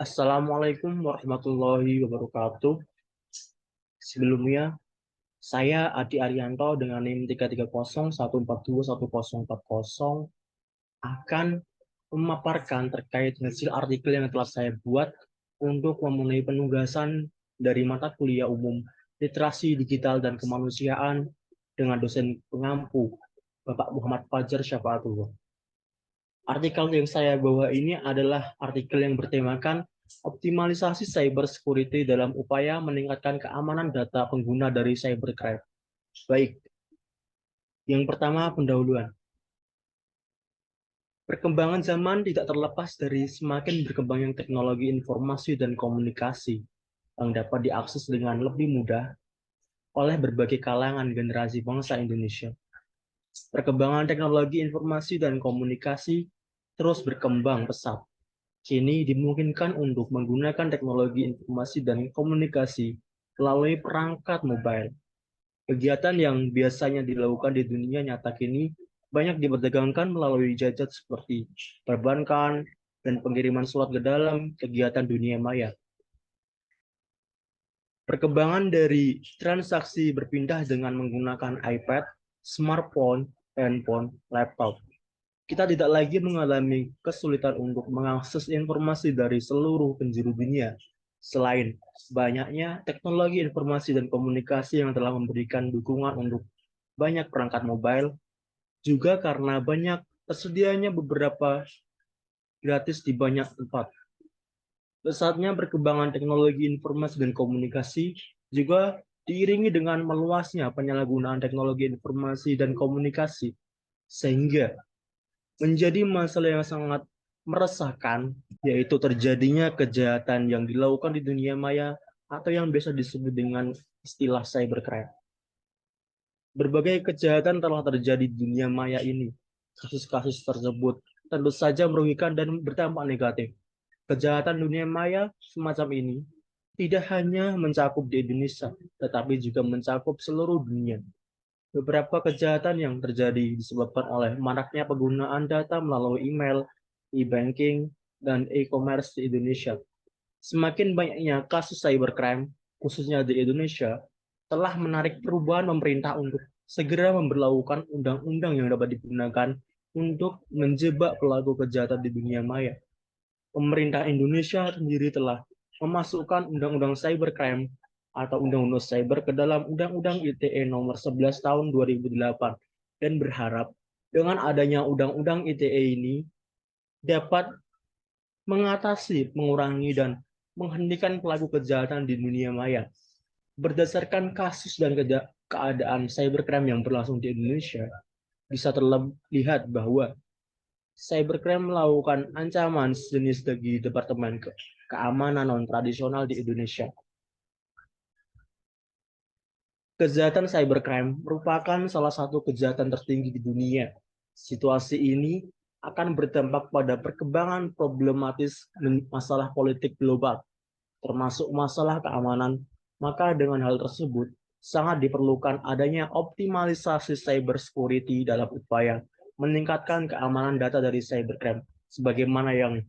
Assalamualaikum warahmatullahi wabarakatuh. Sebelumnya, saya Adi Arianto dengan NIM 330142140 akan memaparkan terkait hasil artikel yang telah saya buat untuk memenuhi penugasan dari mata kuliah umum Literasi Digital dan Kemanusiaan dengan dosen pengampu Bapak Muhammad Fajar Syafaatullah. Artikel yang saya bawa ini adalah artikel yang bertemakan optimalisasi cyber security dalam upaya meningkatkan keamanan data pengguna dari cybercrime. Baik, yang pertama pendahuluan. Perkembangan zaman tidak terlepas dari semakin berkembangnya teknologi informasi dan komunikasi yang dapat diakses dengan lebih mudah oleh berbagai kalangan generasi bangsa Indonesia. Perkembangan teknologi informasi dan komunikasi terus berkembang pesat. Kini dimungkinkan untuk menggunakan teknologi informasi dan komunikasi melalui perangkat mobile. Kegiatan yang biasanya dilakukan di dunia nyata kini banyak diperdagangkan melalui gadget seperti perbankan dan pengiriman slot ke dalam kegiatan dunia maya. Perkembangan dari transaksi berpindah dengan menggunakan iPad, smartphone, handphone, laptop. Kita tidak lagi mengalami kesulitan untuk mengakses informasi dari seluruh penjuru dunia. Selain banyaknya teknologi informasi dan komunikasi yang telah memberikan dukungan untuk banyak perangkat mobile, juga karena banyak tersedianya beberapa gratis di banyak tempat. Pesatnya perkembangan teknologi informasi dan komunikasi juga diiringi dengan meluasnya penyalahgunaan teknologi informasi dan komunikasi, sehingga menjadi masalah yang sangat meresahkan, yaitu terjadinya kejahatan yang dilakukan di dunia maya atau yang biasa disebut dengan istilah cybercrime. Berbagai kejahatan telah terjadi di dunia maya ini. Kasus-kasus tersebut tentu saja merugikan dan berdampak negatif. Kejahatan dunia maya semacam ini tidak hanya mencakup di Indonesia, tetapi juga mencakup seluruh dunia. Beberapa kejahatan yang terjadi disebabkan oleh maraknya penggunaan data melalui email, e-banking, dan e-commerce di Indonesia. Semakin banyaknya kasus cybercrime, khususnya di Indonesia, telah menarik perubahan pemerintah untuk segera memberlakukan undang-undang yang dapat digunakan untuk menjebak pelaku kejahatan di dunia maya. Pemerintah Indonesia sendiri telah memasukkan undang-undang cybercrime atau undang-undang cyber ke dalam Undang-Undang ITE nomor 11 tahun 2008 dan berharap dengan adanya undang-undang ITE ini dapat mengatasi, mengurangi, dan menghentikan pelaku kejahatan di dunia maya. Berdasarkan kasus dan keadaan cybercrime yang berlangsung di Indonesia, bisa terlihat bahwa cybercrime melakukan ancaman sejenis bagi Departemen Keamanan Non-Tradisional di Indonesia. Kejahatan cybercrime merupakan salah satu kejahatan tertinggi di dunia. Situasi ini akan berdampak pada perkembangan problematis dan masalah politik global, termasuk masalah keamanan. Maka dengan hal tersebut, sangat diperlukan adanya optimalisasi cyber security dalam upaya meningkatkan keamanan data dari cybercrime, sebagaimana yang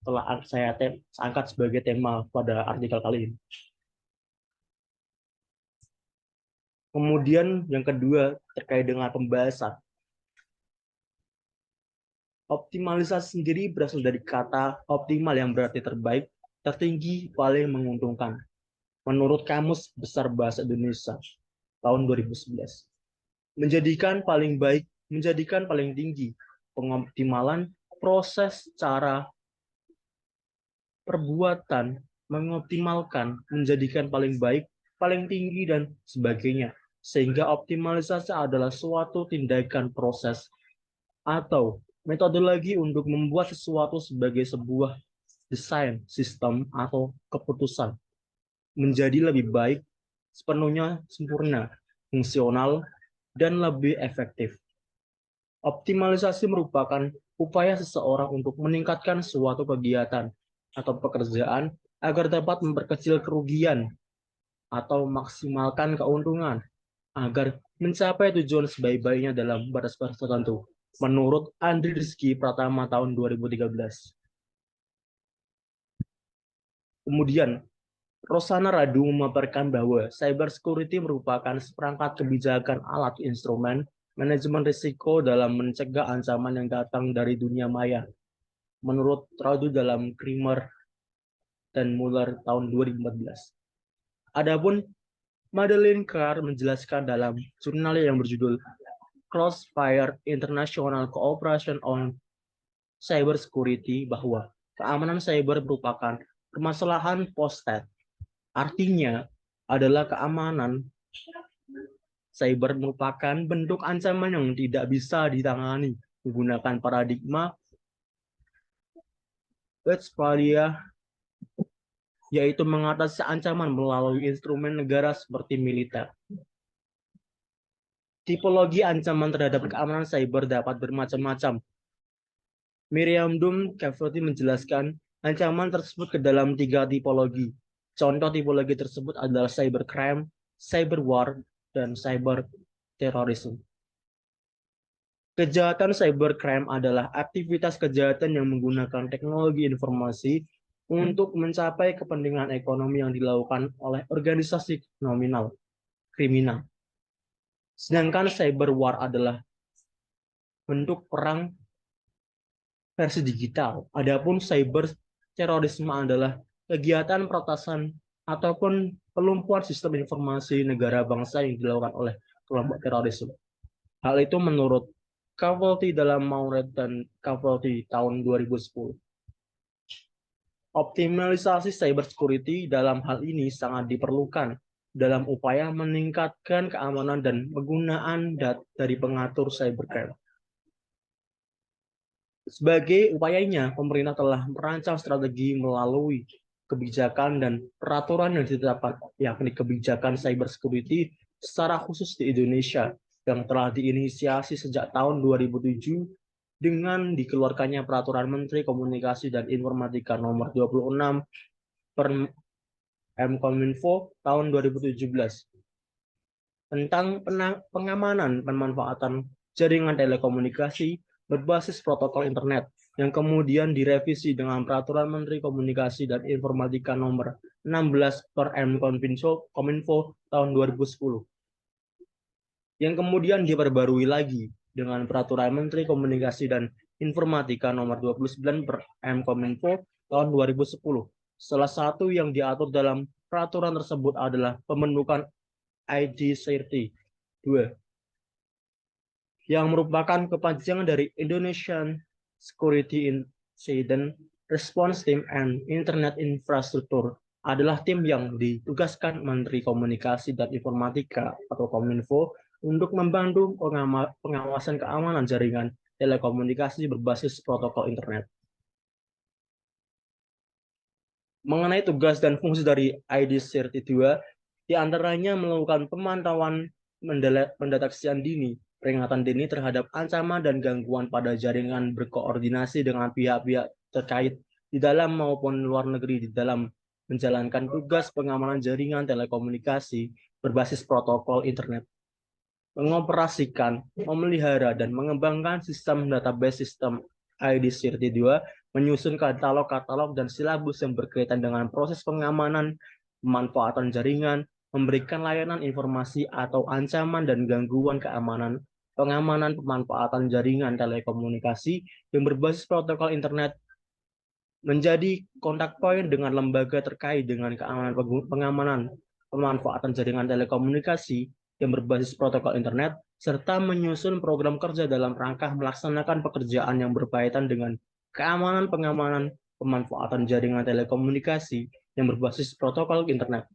telah saya angkat sebagai tema pada artikel kali ini. Kemudian yang kedua terkait dengan pembahasan. Optimalisasi sendiri berasal dari kata optimal yang berarti terbaik, tertinggi, paling menguntungkan. Menurut Kamus Besar Bahasa Indonesia tahun 2011. Menjadikan paling baik, menjadikan paling tinggi. Pengoptimalan proses, cara, perbuatan, mengoptimalkan, menjadikan paling baik, paling tinggi, dan sebagainya. Sehingga optimalisasi adalah suatu tindakan proses atau metodologi untuk membuat sesuatu sebagai sebuah desain, sistem, atau keputusan menjadi lebih baik, sepenuhnya sempurna, fungsional, dan lebih efektif. Optimalisasi merupakan upaya seseorang untuk meningkatkan suatu kegiatan atau pekerjaan agar dapat memperkecil kerugian atau maksimalkan keuntungan agar mencapai tujuan sebaik-baiknya dalam batas-batas tertentu. Menurut Andri Rizky Pratama tahun 2013. Kemudian, Rosana Radu memaparkan bahwa cybersecurity merupakan seperangkat kebijakan alat instrumen manajemen risiko dalam mencegah ancaman yang datang dari dunia maya. Menurut Radu dalam Kramer dan Muller tahun 2014. Adapun Madeleine Carr menjelaskan dalam jurnal yang berjudul Crossfire International Cooperation on Cybersecurity bahwa keamanan cyber merupakan permasalahan post-state. Artinya adalah keamanan cyber merupakan bentuk ancaman yang tidak bisa ditangani menggunakan paradigma Westphalia, yaitu mengatasi ancaman melalui instrumen negara seperti militer. Tipologi ancaman terhadap keamanan cyber dapat bermacam-macam. Miriam Cafferty menjelaskan ancaman tersebut ke dalam 3 tipologi. Contoh tipologi tersebut adalah cybercrime, cyber war, dan cyber terorisme. Kejahatan cybercrime adalah aktivitas kejahatan yang menggunakan teknologi informasi untuk mencapai kepentingan ekonomi yang dilakukan oleh organisasi kriminal. Sedangkan cyber war adalah bentuk perang versi digital. Adapun cyber terorisme adalah kegiatan peretasan ataupun pelumpuhan sistem informasi negara bangsa yang dilakukan oleh kelompok terorisme. Hal itu menurut Cafferty dalam Mauret dan Cafferty tahun 2010. Optimalisasi cybersecurity dalam hal ini sangat diperlukan dalam upaya meningkatkan keamanan dan penggunaan dari pengatur cybercrime. Sebagai upayanya, pemerintah telah merancang strategi melalui kebijakan dan peraturan yang ditetapkan, yakni kebijakan cybersecurity secara khusus di Indonesia yang telah diinisiasi sejak tahun 2007 dengan dikeluarkannya Peraturan Menteri Komunikasi dan Informatika Nomor 26 per Menkominfo tahun 2017 tentang pengamanan pemanfaatan jaringan telekomunikasi berbasis protokol internet yang kemudian direvisi dengan Peraturan Menteri Komunikasi dan Informatika Nomor 16 per Menkominfo tahun 2010 yang kemudian diperbarui lagi dengan Peraturan Menteri Komunikasi dan Informatika Nomor 29 per Menkominfo tahun 2010. Salah satu yang diatur dalam peraturan tersebut adalah pembentukan ID-30-2 yang merupakan kepanjangan dari Indonesian Security Incident Response Team and Internet Infrastructure adalah tim yang ditugaskan Menteri Komunikasi dan Informatika atau Kominfo untuk membantu pengawasan keamanan jaringan telekomunikasi berbasis protokol internet. Mengenai tugas dan fungsi dari ID-32, diantaranya melakukan pemantauan pendeteksian dini, peringatan dini terhadap ancaman dan gangguan pada jaringan, berkoordinasi dengan pihak-pihak terkait di dalam maupun luar negeri di dalam menjalankan tugas pengamanan jaringan telekomunikasi berbasis protokol internet, mengoperasikan, memelihara, dan mengembangkan sistem database sistem ID-32, menyusun katalog-katalog dan silabus yang berkaitan dengan proses pengamanan, pemanfaatan jaringan, memberikan layanan informasi atau ancaman dan gangguan keamanan, pengamanan pemanfaatan jaringan telekomunikasi yang berbasis protokol internet, menjadi kontak point dengan lembaga terkait dengan keamanan pengamanan pemanfaatan jaringan telekomunikasi yang berbasis protokol internet, serta menyusun program kerja dalam rangka melaksanakan pekerjaan yang berkaitan dengan keamanan pengamanan pemanfaatan jaringan telekomunikasi yang berbasis protokol internet.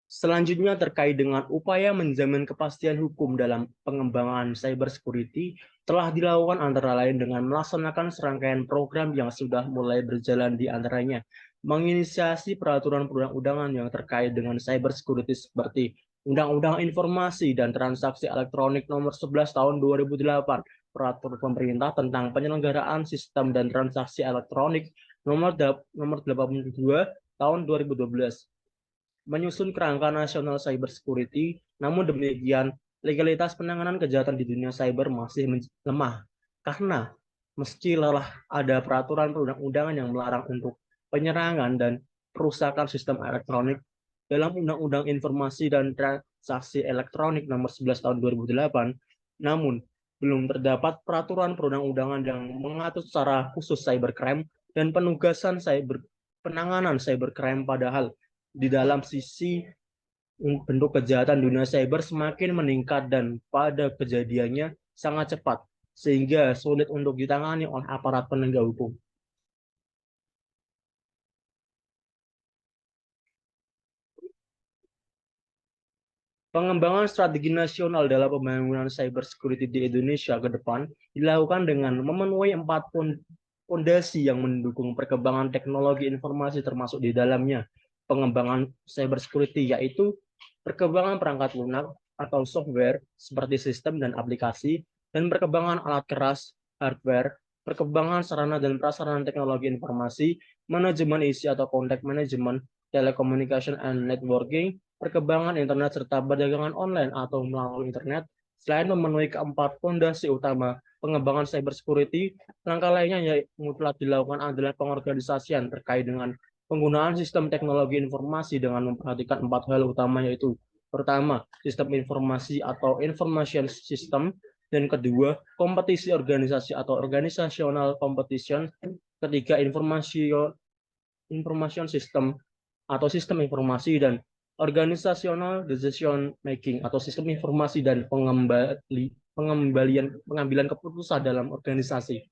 Selanjutnya terkait dengan upaya menjamin kepastian hukum dalam pengembangan cybersecurity telah dilakukan antara lain dengan melaksanakan serangkaian program yang sudah mulai berjalan, di antaranya menginisiasi peraturan perundang-undangan yang terkait dengan cybersecurity seperti Undang-Undang Informasi dan Transaksi Elektronik Nomor 11 Tahun 2008, Peraturan Pemerintah tentang Penyelenggaraan Sistem dan Transaksi Elektronik Nomor 82 Tahun 2012, menyusun kerangka nasional cybersecurity. Namun demikian, legalitas penanganan kejahatan di dunia cyber masih lemah karena meski lelah ada peraturan perundang-undangan yang melarang untuk penyerangan dan perusakan sistem elektronik dalam Undang-Undang Informasi dan Transaksi Elektronik Nomor 11 Tahun 2008, namun belum terdapat peraturan perundang-undangan yang mengatur secara khusus cybercrime dan penugasan penanganan cybercrime, padahal di dalam sisi bentuk kejahatan dunia cyber semakin meningkat dan pada kejadiannya sangat cepat sehingga sulit untuk ditangani oleh aparat penegak hukum. Pengembangan strategi nasional dalam pembangunan cyber security di Indonesia ke depan dilakukan dengan memenuhi 4 fondasi yang mendukung perkembangan teknologi informasi, termasuk di dalamnya pengembangan cyber security, yaitu perkembangan perangkat lunak atau software seperti sistem dan aplikasi, dan perkembangan alat keras hardware, perkembangan sarana dan prasarana teknologi informasi, manajemen isi atau contact management, telecommunication and networking, perkembangan internet serta perdagangan online atau melalui internet. Selain memenuhi keempat fondasi utama pengembangan cyber security, langkah lainnya yang telah dilakukan adalah pengorganisasian terkait dengan penggunaan sistem teknologi informasi dengan memperhatikan 4 hal utama, yaitu pertama, sistem informasi atau information system, dan kedua, kompetisi organisasi atau organizational competition, ketiga, information system atau sistem informasi, dan organizational decision making atau sistem informasi dan pengambilan keputusan dalam organisasi.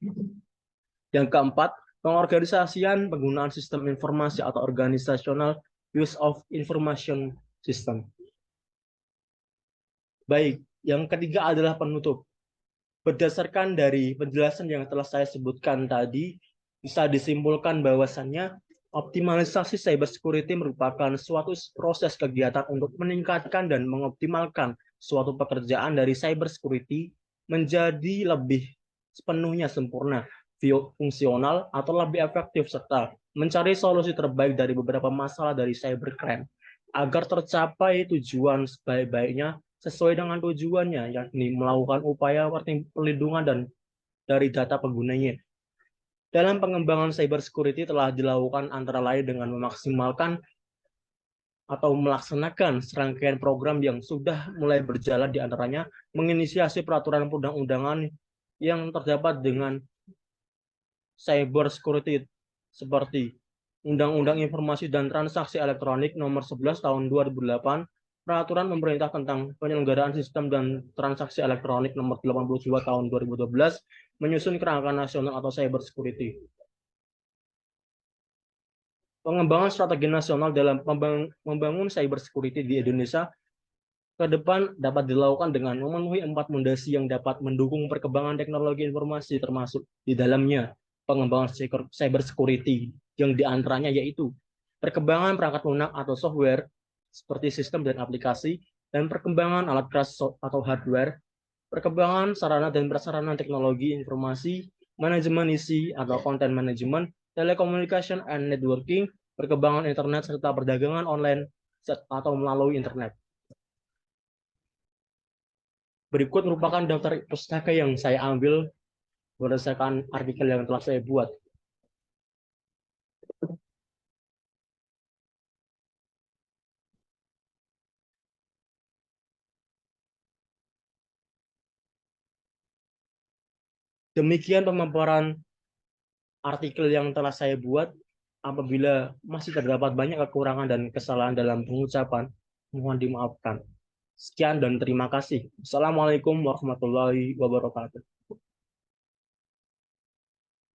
Yang keempat, pengorganisasian penggunaan sistem informasi atau organizational use of information system. Baik, yang ketiga adalah penutup. Berdasarkan dari penjelasan yang telah saya sebutkan tadi, bisa disimpulkan bahwasannya optimalisasi cyber security merupakan suatu proses kegiatan untuk meningkatkan dan mengoptimalkan suatu pekerjaan dari cyber security menjadi lebih sepenuhnya sempurna, fungsional, atau lebih efektif, serta mencari solusi terbaik dari beberapa masalah dari cybercrime agar tercapai tujuan sebaik-baiknya sesuai dengan tujuannya, yakni melakukan upaya perlindungan dan dari data penggunanya. Dalam pengembangan cyber security telah dilakukan antara lain dengan memaksimalkan atau melaksanakan serangkaian program yang sudah mulai berjalan, di antaranya menginisiasi peraturan perundang-undangan yang terdapat dengan cyber security seperti Undang-Undang Informasi dan Transaksi Elektronik Nomor 11 Tahun 2008, Peraturan Pemerintah tentang Penyelenggaraan Sistem dan Transaksi Elektronik Nomor 82 Tahun 2012, menyusun kerangka nasional atau cyber security. Pengembangan strategi nasional dalam membangun cyber security di Indonesia ke depan dapat dilakukan dengan memenuhi 4 fondasi yang dapat mendukung perkembangan teknologi informasi, termasuk di dalamnya pengembangan cyber security yang diantaranya yaitu perkembangan perangkat lunak atau software seperti sistem dan aplikasi, dan perkembangan alat keras atau hardware, perkembangan sarana dan prasarana teknologi informasi, manajemen isi atau content management, telecommunication and networking, perkembangan internet serta perdagangan online atau melalui internet. Berikut merupakan daftar pustaka yang saya ambil berdasarkan artikel yang telah saya buat. Demikian pemaparan artikel yang telah saya buat. Apabila masih terdapat banyak kekurangan dan kesalahan dalam pengucapan, mohon dimaafkan. Sekian dan terima kasih. Assalamualaikum warahmatullahi wabarakatuh.